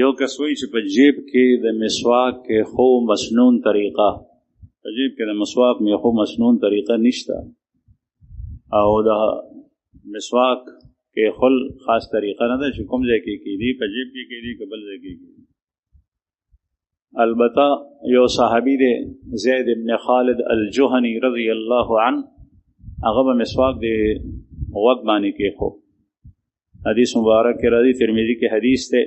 یو کس وایي چې په جیب کې د مسواک کې خو مسنون طریقه په جیب کې د مسواک مې خو مسنون طریقه نشته او د مسواک کې خل خاص طریقه نه ده چې کوم ځای کې کېدي په جیب کې کېدي که بل ځای کې کېدي. البته یو صحابي دی زید ابن خالد الجهني رضی الله عنه هغه به مسواک د غوږ باندې کېښو. حدیث مبارک کې راځي ترمذی کې حدیث دی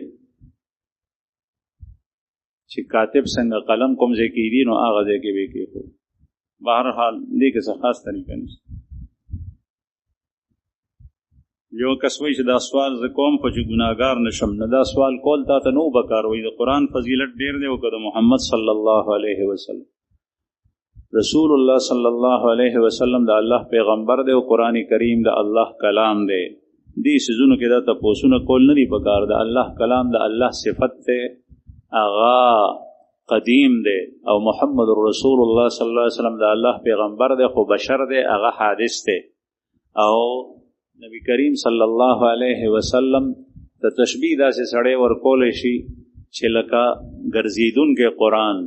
چې کاتب څنګه قلم کوم ځای کې دی نو هغه ځای کې به کېښو. بهرحال دې کې څه خاص طریقه نشته. یو کس وایي چې دا سوال زه کوم خو چې ګناهګار نشم نه دا سوال کول تا ته نو بکار وایي د قرآن فضیلت ډېر دی او که د محمد صلی الله علیه وسلم رسول الله صلی الله علیه وسلم د الله پیغمبر دی او قرآن کریم د الله کلام دی. دې سيزونو کې دا تپوسونه کول نه دي پکار. د الله کلام د الله صفت دی اغا قدیم دی او محمد رسول الله صلی الله علیه وسلم د الله پیغمبر دی خو بشر دی اغا حادث دی او نبی کریم صلی الله علیه وسلم ته تشبیه داسې سړی ورکولی شي چې لکه ګرځېدونکی قرآن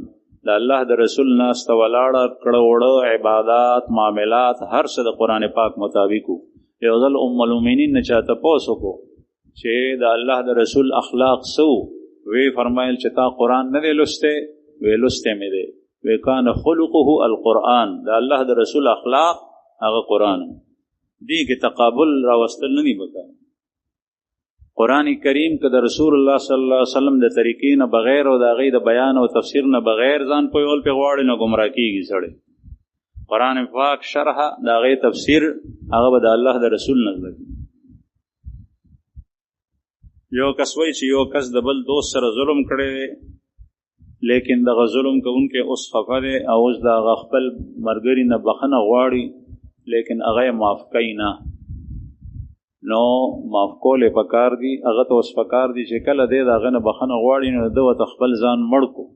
د الله د رسول ناسته ولاړه کړه وړه عبادات معاملات هر څه د قرآن پاک مطابق وو. یو ځل ام المؤمنین نه چا تپوس وکړو چې د الله د رسول اخلاق څه وو؟ وی فرمایل چې تا قرآن نه دی لوستی؟ وی لوستی مې دی. وی کان خلقه القرآن د الله د رسول اخلاق هغه قرآن. دې کې تقابل راوستل نه دي پکار. قرآن کریم که د رسول الله صلی الله علیه وسلم د طریقې نه بغیر او د هغې د بیان او تفسیر نه بغیر ځان پوهول پې غواړي نو ګمراه کېږي سړی. قرآن پاک شرح د هغې تفسیر هغه به د الله د رسول نه زده کړي. یو کس وایي چې یو کس د بل دوست سره ظلم کړی دی لیکن دغه ظلم کوونکی اوس خفه دی او اوس د هغه خپل ملګري نه بخښنه غواړي لیکن هغه یې معاف کوي نه. نو معاف کول یې پکار دي. هغه ته اوس پکار دي چې کله دی د هغه نه بخښنه غواړي نو ده ورته خپل ځان مړ کړو.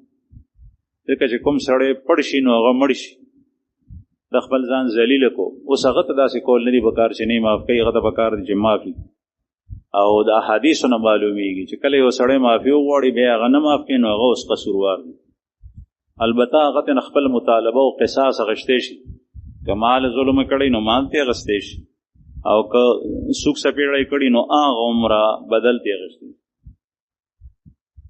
ځکه چې کوم سړی پړ شي نو هغه مړ شي د خپل ځان ذلیله کو. اوس هغه ته داسې کول نه دي پکار چې نه معاف کوي. هغه ته پکار دي چې معافي او د احادیثو نه معلومیږي چې کله یو سړی معافي وغواړي بیا هغه نه معاف کوي نو هغه اوس قصوروار دی. البته هغه ته خپل مطالبه او قصاص اخیستی شي. که مال ظلم کړی نو مال ته اخیستی شي او که سوک سپیړی کړي نو هغه عمره بدل ته اخیستی.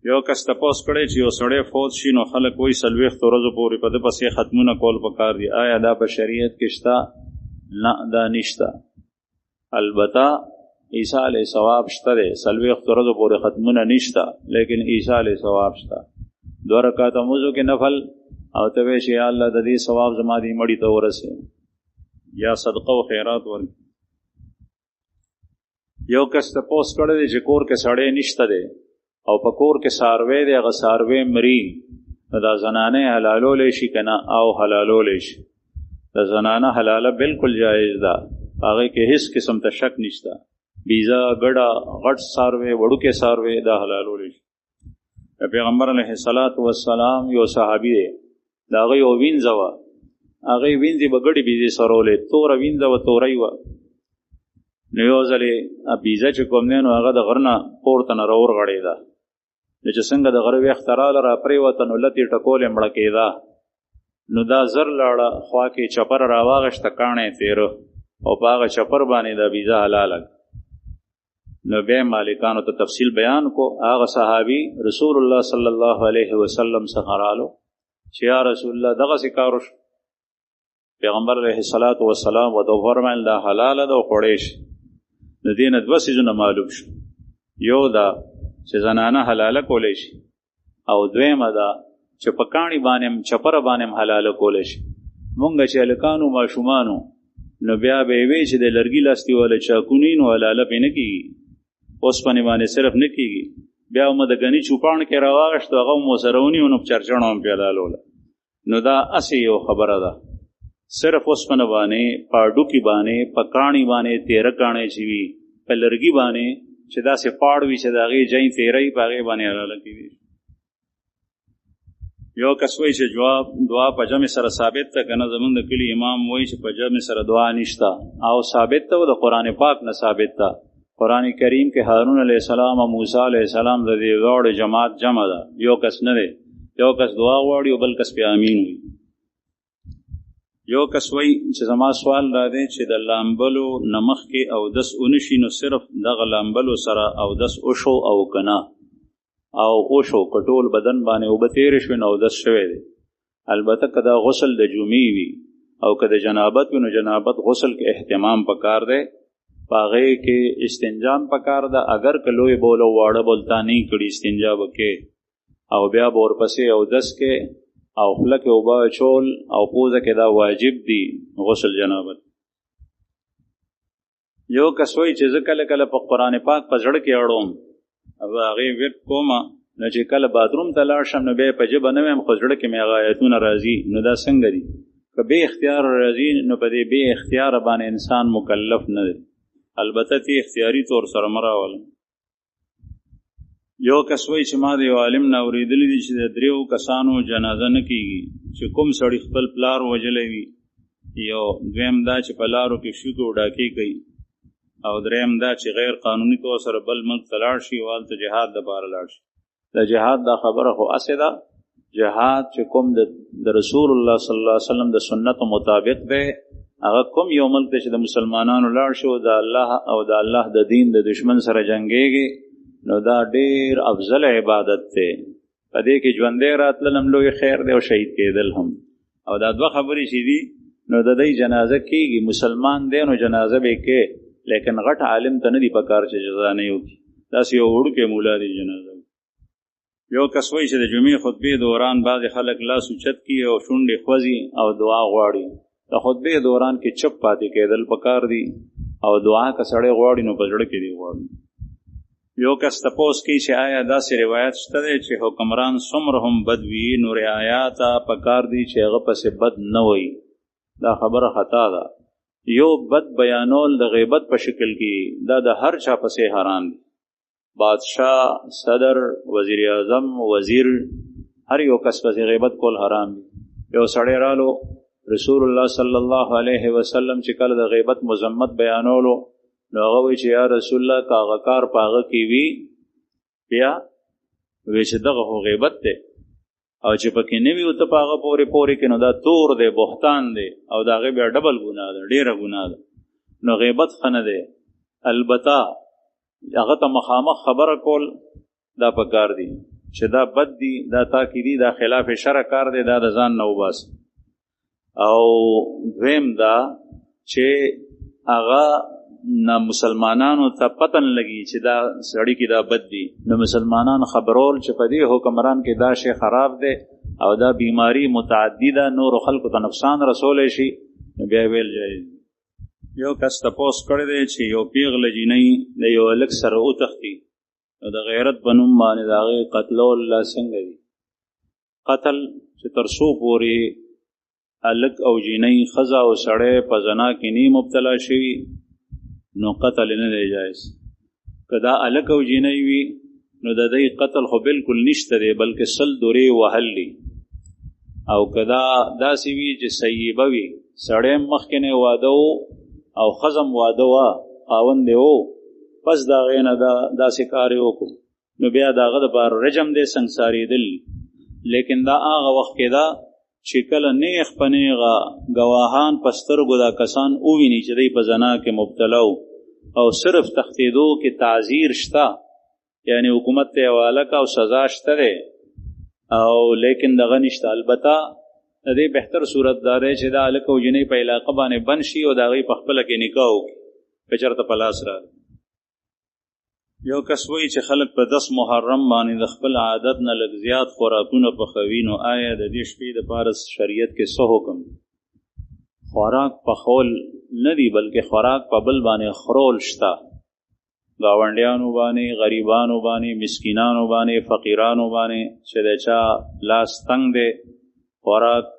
یو کس تپوس کړی چې یو سړی فوت شي نو خلک وایي 40 ورځو پورې په ده پسې ختمونه کول پکار دي. آیا دا په شریعت کې شته؟ نه دا نشته. البته عیسی علیه ثواب شته دی. 40 ورځو پورې ختمونه نشته لیکن عیسی علیه ثواب شته. 2 رکعاته لمونځ کې نفل او ته وایې چې یا الله د دې ثواب زما دې مړي ته ورسې یا صدقه او خیرات ورکړي. یو کس تپوس کړی دی چې کور کې سړی نشته دی او په کور کې څاروی دی هغه څاروی مري نو دا زنانه حلالولی شي که نه؟ او حلالولی شي. د زنانه حلاله بالکل جایز ده. هغې کې هیڅ قسم ته شک نشته. بیزه ګډه غټ څاروی وړوکی څاروی دا حلالولی شي. پیغمبر علیه الصلاة والسلام یو صحابي دی د هغه یو وینځه وه. هغې وینځې به ګډې بیزې سرولې. توره وینځه وه تورۍ وه. نو یو ځلې بیزه چې کوم دی نو هغه د غره نه پورته نه راورغړېده. نو چې څنګه د غره ویښته راله را پرېوته نو لتې ټکولې مړه کېده. نو دا زر لاړه خوا کې چپر راواغېسته کاڼی تېره او په هغه چپر باندې دا بیزه حلاله. نو بیا مالکانو ته تفصیل بیان کو. هغه صحابي رسول الله صلی الله علیه وسلم څخه رالو چې یا رسول الله دغسې کار وشو. پیغمبر علیه الصلاة والسلام ورته وفرمیل دا حلاله ده او خوړی شي. د دې نه 2 څیزونه معلوم شو. یو دا چې زنانه حلاله کولی شي او دویمه دا چې په کاڼي باندې چپره باندې حلاله کولی شي. مونږ چې هلکانو ماشومانو نو بیا به یې وایي چې د لرګي لاستي والا چاکونی نو حلاله پې نه کېږي. اوسپنې باندې صرف نه کېږي. بیا مو د ګني چوپاڼ کې راواغېشتو هغه مو سره ونیو نو په چرچڼه هم پې حلالوله. نو دا هسې یو خبره ده. صرف اوسپنه باندې په هډوکي باندې په کاڼي باندې تیره کاڼی چې وي په لرګي باندې چې داسې پاړ وي چې د هغې جین تیری په هغې باندې حلاله کېږي. یو کس وایي چې دعا په جمع سره ثابت ده که نه؟ زمونږ د کلي امام وایي چې په جمع سره دعا نشته او ثابت ده او د قرآن پاک نه ثابت ده قرآن کریم کې هارون علیہ السلام او موسی علیہ السلام د دې دواړو جماعت جمع ده، یو کس نه دی، یو کس دعا غواړي او بل کس پې امین وي. یو کس وایي چې زما سوال دا دی چې د لامبلو نه مخکې اودس ونشي نو صرف دغه لامبلو سره اودس وشو او که نه او وشو که ټول بدن باندې اوبه تېرې شوې نو اودس شوی دی. البته که دا غسل د جمعې وي او که د جنابت وي نو جنابت غسل کې اهتمام پکار دی، په هغې کې استنجا هم پکار ده. اگر که لوی بول او واړه بول تا نه کړي استنجا به کې او بیا به ورپسې اودس کې او خوله کې اوبه اچول او پوزه کې دا واجب دي غسل جنابت. یو کس وایي چې زه کله کله په قرآن پاک په زړه کې اړوم او هغې ورد کومه نو چې کله باتروم ته لاړ شم نو بیا په ژبه نه ویم خو زړه کې مې هغه آیتونه راځي، نو دا څنګه دي؟ که بې اختیار راځي نو په دې بې اختیاره باندې انسان مکلف نه دی، البته تی اختیاري طور سره مه راولم. یو کس وایي چې ما د یو عالم نه اورېدلی دي چې د 3 کسانو جنازه نه کېږي، چې کوم سړي خپل پلار وژلی وي، یو دویم دا چې په لارو کې شوکې او ډاکې کوي، او دریم دا چې غیر قانوني طور سره بل ملک ته لاړ شي او هلته جهاد دپاره لاړ شي. د جهاد دا خبره خو هسې ده، جهاد چې کوم د رسول الله صلی الله علیه وسلم د سنتو مطابق دی، هغه کوم یو ملک دی چې د مسلمانانو لاړ شي او د الله او د الله د دین د دشمن سره جنګېږي نو دا ډېر افضل عبادت دی. په دې کې ژوندی راتلل هم لوی خیر دی او شهید کېدل هم. او دا 2 خبرې چې دي نو د دې جنازه کېږي، مسلمان دی نو جنازه به کې، لیکن غټ عالم ته نه دی پکار چې جزا نه وکړي، داسې یو وړوکی مولا دی جنازه. یو کس وایي چې د جمعې خطبې دوران بعضې خلک لاس اوچت کړي او شونډې خوځي او دعا غواړي. د خطبې دوران کې چپ پاتې کېدل پکار دي او دعا که سړی غواړي نو په زړه کې دی غواړي. یو کس تپوس کوي چې آیا داسې روایت شته دی چې حکمران څومره هم بد وي نو رعایا ته پکار دي چې هغه پسې بد نه وایي؟ دا خبره خطا ده. یو بد بیانول د غیبت په شکل کې دا د هر چا پسې حرام دی. بادشاہ، صدر، وزیر اعظم، وزیر، هر یو کس پسې غیبت کول حرام دی. یو سړی رالو رسول الله صلی الله علیه وسلم چې کله د غیبت مذمت بیانولو نو هغه وایي چې یا رسول الله که هغه کار په هغه کې وي بیا وایي چې دغه خو غیبت دی، او چې پکې نه وي او ته په هغه پورې کې نو دا تور دی، بهتان دی او د هغې بیا ډبل ګناه ده، ډېره ګناه ده. نو غیبت ښه نه دی. البته هغه ته مخامخ خبره کول دا پکار دي چې دا بد دي، دا تاکیدي، دا خلاف شرع کار دی، دا د ځان نه وباسي. او دویم دا چې هغه نه مسلمانانو ته پتن لګي چې دا سړی کې دا بد دي، نو مسلمانان خبرول چې په دې حکمران کې دا شی خراب دی او دا بیماری متعدی ده، نور خلکو ته نقصان رسولی شي، نو بیا ویل جایز. یو کس تپوس کړی دی چې یو پیغله جینۍ د یو هلک سره وتښتي نو د غیرت په نوم باندې د هغې قتلول لا څنګه دي؟ قتل چې تر څو پورې هلک او جینۍ ښځه او سړی په زنا کې نه مبتلا شوي نو قتل نه دی جایز. که دا هلک او جینۍ وي نو د دې قتل خو بالکل نشته دی، بلکې 100 دورې وهل دي. او که دا داسې وي چې سیبه وي، سړی مخکې نه واده و او ښځه واده وه، خاوند یې و، پس د هغې نه داسې کار یې وکړو نو بیا د هغه دپاره رجم دی، سنګسارېدل. لیکن دا هغه وخت کې ده چې کله نیغ په نیغه ګواهان په سترګو دا کسان وویني چې دی په زنا کې مبتلا و او صرف تښتېدو کې تعذیر شته، یعنی حکومت ته حواله که او سزا شته دی او لیکن دغه نشته. البته د دې بهتر صورت دا دی چې دا هلک او جینۍ په علاقه باندې بند شي او د هغې په خپله کې نکاح وکړي که چېرته په لاس راغی. یو کس وایي چې خلک په 10 محرم باندې د خپل عادت نه لږ زیات خوراکونه پخوي، نو آیا د دې شپې دپاره شریعت کې څه حکم دی؟ خوراک پخول نه دی بلکې خوراک په بل باندې خرول شته، ګاونډیانو باندې، غریبانو باندې، مسکینانو باندې، فقیرانو باندې چې د چا لاس تنګ دی خوراک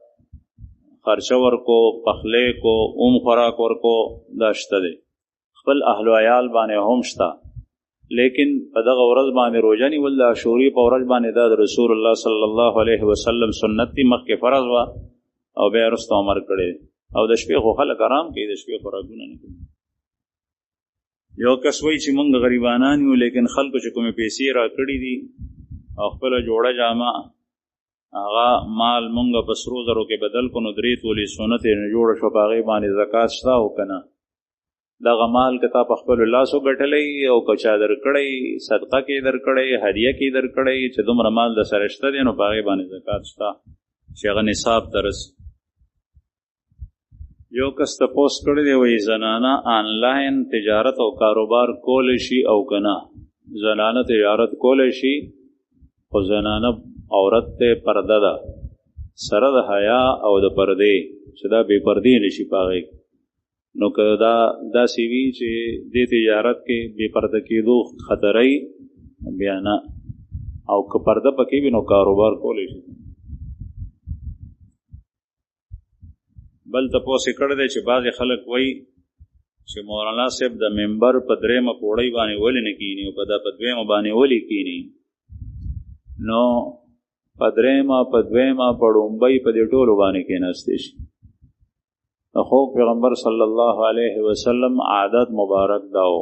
خرچه ورکو، پخلی کو، خوراک ورکو، دا شته دی. خپل اهل و عیال باندې هم شته، لیکن په دغه ورځ باندې روژه نیول د عاشورې په ورځ باندې دا د رسول الله صلی الله علیه وسلم سنت دی، مخکې فرض وه او بیا وروسته امر کړی. او د شپې خو خلک آرام کوي، د شپې خوراکونه نه کوي. یو کس وایي چې موږ غریبانان یو لیکن خلکو چې کومې پیسې را کړي دي او خپله جوړه جامه هغه مال مونږ په سرو زرو کې بدل کړو نو 3 تولې سونه ترې نه جوړه شوه په هغې باندې زکات شته او که نه دغه مال که تا په خپلو لاسو ګټلی او که چا درکړی صدقه کې درکړی هدیه کې درکړی چې دومره مال د سره شته دی نو په هغې باندې زکات شته چې هغه نصاب ته رسي. یو کس تپوس کړی دی وایي زنانه آنلاین تجارت او کاروبار کولی شي او که نه. زنانه تجارت کولی شي خو زنانه عورت ته پرده ده سره د حیا او د پردې چې دا بې پردې نه شي په هغې نو که دا داسې وي چې دې تجارت کې بې پرده کېدو خطرۍ بیا نه او که پرده پکې وي نو کاروبار کولی شي. بل تپوس یې کړی دی چې بعضې خلک وایي چې مولانا صاحب د ممبر په 3مه پوړۍ باندې ولې نه کیني او په 2مه باندې ولې کیني نو په 3مه په 2مه په ډومبۍ په دې ټولو باندې کېناستی شي. خو پیغمبر صلی الله علیه وسلم عادت مبارک داو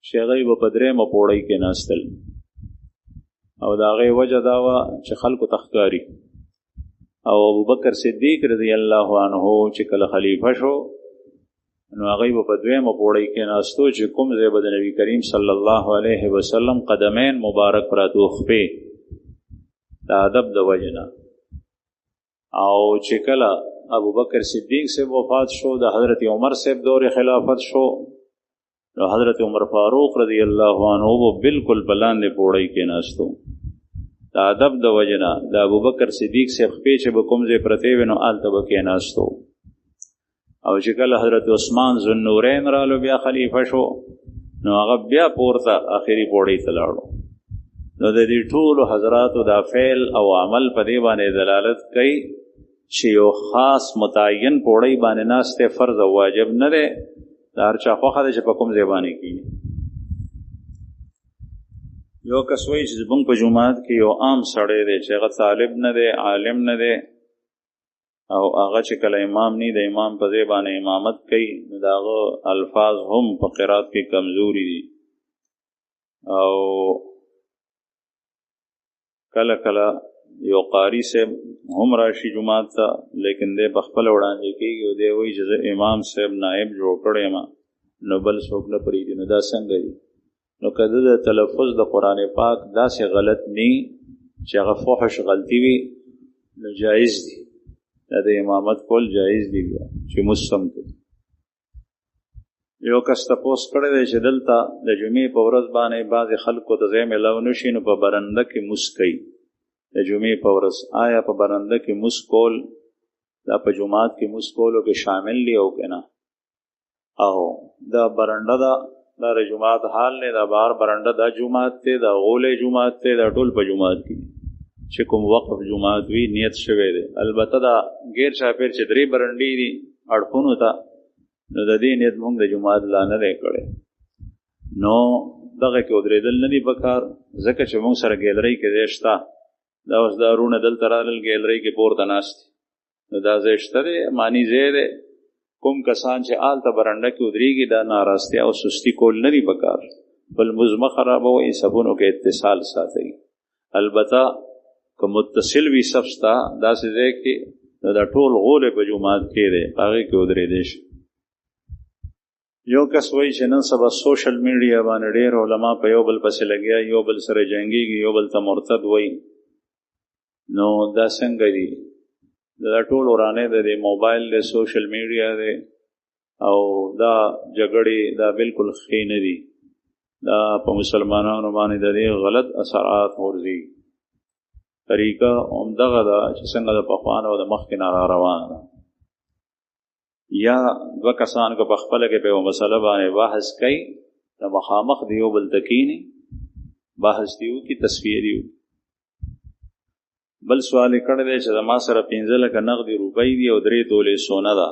چې هغوی به په 3مه پوړۍ کېناستل او د هغې وجه دا وه چې خلکو ته ښکاري او ابوبکر صدیق رضی الله عنه چې کله خلیفه شو نو هغوی به په 2مه پوړۍ کېناستو چې کوم ځای به د نبي کریم صلی الله علیه وسلم قدمین مبارک پراتو خپې د ادب د وجه نه. او چې کله ابوبکر صدیق صاحب وفات شو د حضرت عمر صاحب دور خلافت شو نو حضرت عمر فاروق رضی الله عنه به بالکل په لاندې پوړۍ کېناستو د ادب د وجه نه. د ابوبکر صدیق صاحب خپې چې به کوم ځای پرتې وې نو هلته به کېناستو. او چې کله حضرت عثمان ذوالنورین رالو بیا خلیفه شو نو هغه بیا پورته آخري پوړۍ ته لاړو. نو د دې ټولو حضراتو دا فعل او عمل په دې باندې دلالت کوي چې یو خاص متعین پوړۍ باندې ناسته فرض او واجب نه دی د هر چا خوښه ده چې په کوم ځای باندې کېږي. یو کس وایي چې زموږ په جومات کې یو عام سړی دی چې هغه طالب نه دی عالم نه دی او هغه چې کله امام نه د امام په ځای باندې امامت کوي نو د هغه الفاظ هم په قرات کې کمزوري دي او کله کله یو قاری صاحب هم راشي جماعت ته لیکن دی په خپله وړاندې کېږي او دی وایي چې زه امام صاحب نائب جوړ کړی یم نو بل څوک نه پرېږدي. نو دا څنګه دي؟ نو که د تلفظ د قرآن پاک داسې غلط نی چې هغه فحش غلطي وي نو جایز دي دا د امامت کول جایز دي بیا چې مسلم کړي. یو کس تپوس کړی دی چې دلته د جمعې په ورځ باندې بعضې خلکو ته ځای میلاو نه شي نو په برنده کې مس کوي د جمعې په ورځ. آیا په برنده کې مس کول دا په جماعت کې مس کولو کې شامل دی او که نه؟ او دا برنده دا د جماعت حال نه دا بهر برنده دا جماعت دی دا غولې جماعت دی دا ټول په جماعت کې چې کوم وقف جماعت وي نیت شوی دی. البته دا غیر چاپېر چې 3 برنډې دي اړخونو ته نو د دې نیت موږ د جماعت لا نه دی کړی نو دغه کې ودرېدل نه دي پکار ځکه چې موږ سره ګیلرۍ کې ځای شته دا اوس دا وروڼه دلته رالل ګیلرۍ کې پورته ناست نو دا ځای شته دی معنی ځای دی. کوم کسان چې هلته برنډه کې ودرېږي دا ناراستیا او سستی کول نه دي پکار بل مزد مه خرابوئ سبونو کې اتصال ساتئ. البته که متصل وي صف شته داسې ځای کې نو دا ټول غولې په جومات کې دی په هغې کې ودرېدی شي. یو کس وایي چې نن سبا سوشل میډیا باندې ډېر علما په یو بل پسې لګیا یو بل سره جنګېږي یو بل ته مرتد وایي نو دا څنګه دي؟ دا ټول ورانه د موبایل د سوشل میډیا دی او دا جګړې دا بالکل ښې نه دي دا په مسلمانانو باندې د دې غلط اثرات غورځي. طریقه همدغه ده چې څنګه د پخوانو او د مخکې نه را روانه ده. یا دوه کسان که په خپله کې په یوه مسله باندې بحث کوي نو مخامخ د یو بل ته کښېني بحث دې وکړي تصفیه دې وکړي. بل سوال یې کړی دی چې زما سره 15 لکه نغدي روپۍ دي او 3 تولې سونه ده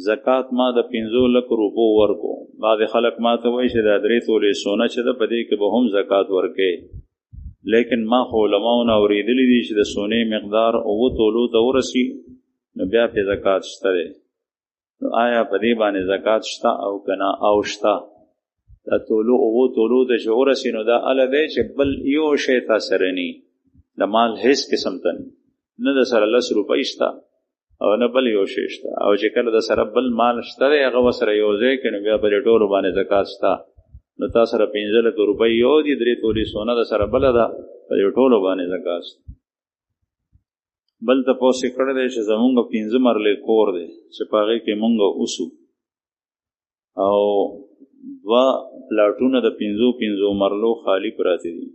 زکات ما د 15 لکو روپو ورکو. بعضې خلک ما ته وایي چې دا 3 تولې سونه چې ده په دې کې به هم زکات ورکوي لیکن ما خو علماونه اورېدلی دي چې د سونې مقدار 7 تولو ته ورسي نو بیا پې زکات شته دی. نو آیا په دې باندې زکات شته او که نه؟ او شته دا تولو او تولو د چې ورسي نو دا اله دی چې بل یو شی تا سره نی د مال هیڅ قسم ته نه د سره 10 روپۍ شته او نه بل یو شی شته او چې کله د سره بل مال شته دی هغه ورسره یو ځای کړي نو بیا په دې ټولو باندې زکات شته نو تا سره 15 لک روپۍ یو دي 3 تولې سونه د سره بله ده په دې ټولو باندې زکات شته. بل تپوس یې کړی دی چې زمونږ 15 مرلې کور دی چې په هغې کې مونږ اوسو او 2 پلاټونه د 15 مرلو خالی پراته دي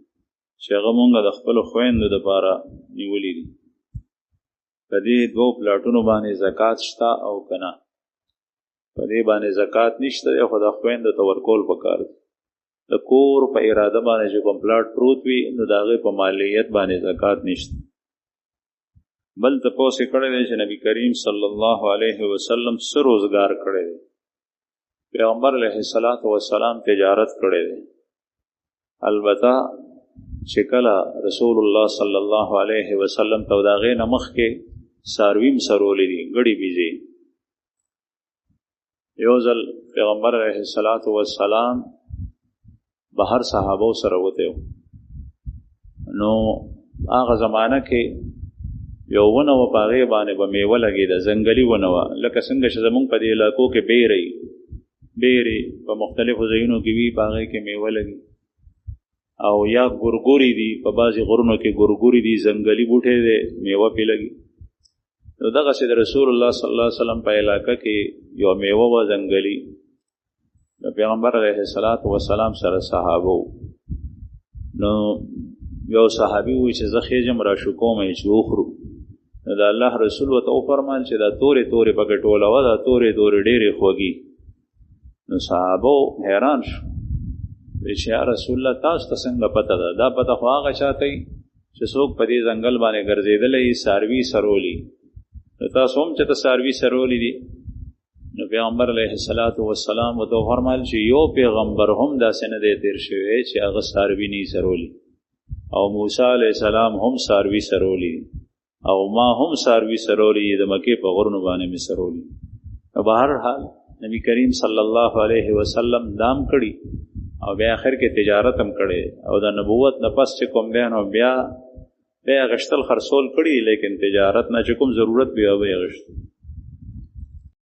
چې هغه مونږ د خپلو خویندو دپاره نیولي دي. په دې 2 پلاټونو باندې زکات شته او که نه په دې باندې زکات نشته دی خو د خویندو ته ورکول پکار دی. د کور په اراده باندې چې کوم پلاټ پروت وي نو د هغې په مالیت باندې زکات نشته. بل تپوس یې کړی دی چې نبي کریم صلی الله علیه وسلم څه روزګار کړی دی. پیغمبر علیه السلام تجارت کړی دی. البته چې کله رسول الله صلی الله علیه وسلم ته د هغې نه مخکې څاروي م سرولی دي ګړي بیزې. یو ځل پیغمبر علیه السلام بهر صحابو سره وتی و نو هغه زمانه کې یو ونه وه په هغې باندې به میوه لګېده ځنګلي ونه وه لکه څنګه چې زمونږ په دې علاقو کې بیرې په مختلفو ځایونو کې وي په هغې کې میوه لګي او یا ګورګوري دي په بعضې غرونو کې ګورګوري دي ځنګلي بوټی دی میوه پې لګي. نو دغسې د رسول الله صلی الله علیه وسلم په علاقه کې یو میوه وه ځنګلي د پیغمبر علیه السلام سره صحابه نو یو صحابي وی چې زه خېجم راشو کوم چې وخورو نو د الله رسول ورته وفرمایل چې دا تورې پکې ټولوه دا تورې ډېرې خوږي. نو صحابه حیران شو وی چې یا رسول الله تاسو ته څنګه پته ده دا پته خو هغه چاته وي چې څوک په دې ځنګل باندې ګرځېدلی څاروي سرولی نو تاسو هم چې ته څاروي سرولی دي. نو پیغمبر علیه السلام ورته وفرمایل چې یو پیغمبر هم داسې نه دی تېر شوی چې هغه څاروي نه سرولی او موسی علیه السلام هم څاروي سرولی او ما هم څاروي سرولی د مکې په غرونو باندې مې سرولی. نو به هر حال نبی کریم صلی الله علیه وسلم دام کړي او بیا آخر کې تجارت هم کړي او د نبوت نه پس چې کوم دی نو بیا غشتل خرڅول کړي لیکن تجارت نه چې کوم ضرورت بیا به یې غشت.